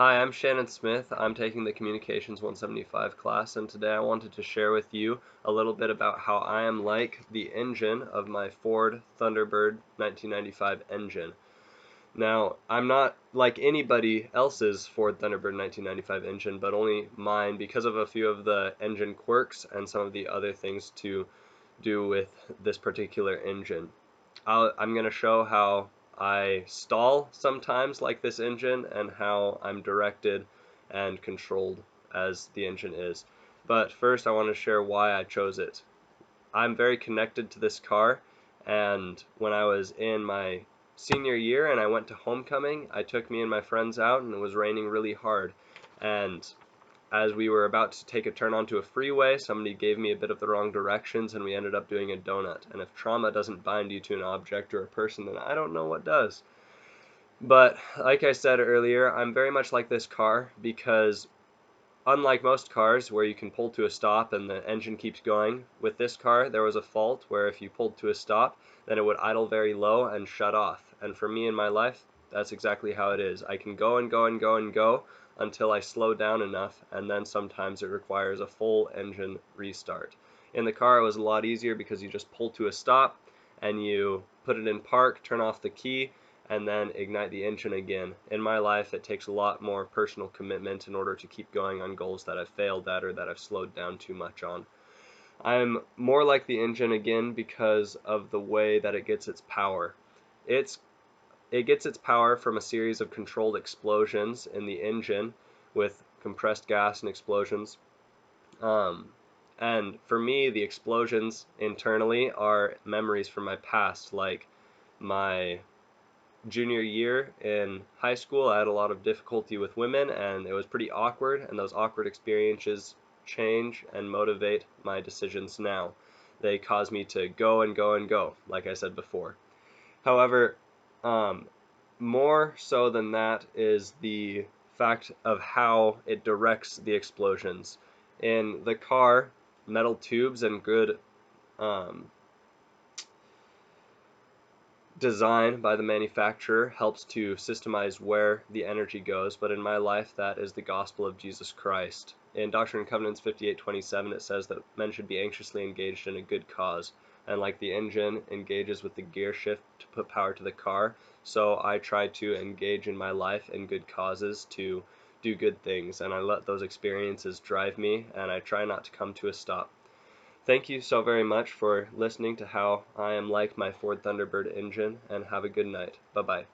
Hi, I'm Shannon Smith. I'm taking the Communications 175 class, and today I wanted to share with you a little bit about how I am like the engine of my Ford Thunderbird 1995 engine. Now, I'm not like anybody else's Ford Thunderbird 1995 engine, but only mine because of a few of the engine quirks and some of the other things to do with this particular engine. I'm going to show how I stall sometimes like this engine and how I'm directed and controlled as the engine is. But first I want to share why I chose it. I'm very connected to this car, and when I was in my senior year and I went to homecoming, I took me and my friends out and it was raining really hard. And as we were about to take a turn onto a freeway, somebody gave me a bit of the wrong directions and we ended up doing a donut. And if trauma doesn't bind you to an object or a person, then I don't know what does. But like I said earlier, I'm very much like this car because unlike most cars where you can pull to a stop and the engine keeps going, with this car there was a fault where if you pulled to a stop, then it would idle very low and shut off. And for me in my life, that's exactly how it is. I can go and go and go and go until I slow down enough, and then sometimes it requires a full engine restart. In the car it was a lot easier because you just pull to a stop and you put it in park, turn off the key, and then ignite the engine again. In my life, it takes a lot more personal commitment in order to keep going on goals that I've failed at or that I've slowed down too much on. I'm more like the engine again because of the way that it gets its power. It gets its power from a series of controlled explosions in the engine with compressed gas and explosions. Um, and for me, the explosions internally are memories from my past, like my junior year in high school. I had a lot of difficulty with women and it was pretty awkward, and those awkward experiences change and motivate my decisions now. They cause me to go and go and go, like I said before. However, um, more so than that is the fact of how it directs the explosions. In the car, metal tubes and good um, design by the manufacturer helps to systemize where the energy goes, but in my life that is the gospel of Jesus Christ. In Doctrine and Covenants 58:27 it says that men should be anxiously engaged in a good cause, and like the engine engages with the gear shift to put power to the car, so I try to engage in my life in good causes to do good things, and I let those experiences drive me, and I try not to come to a stop. Thank you so very much for listening to how I am like my Ford Thunderbird engine, and have a good night. Bye-bye.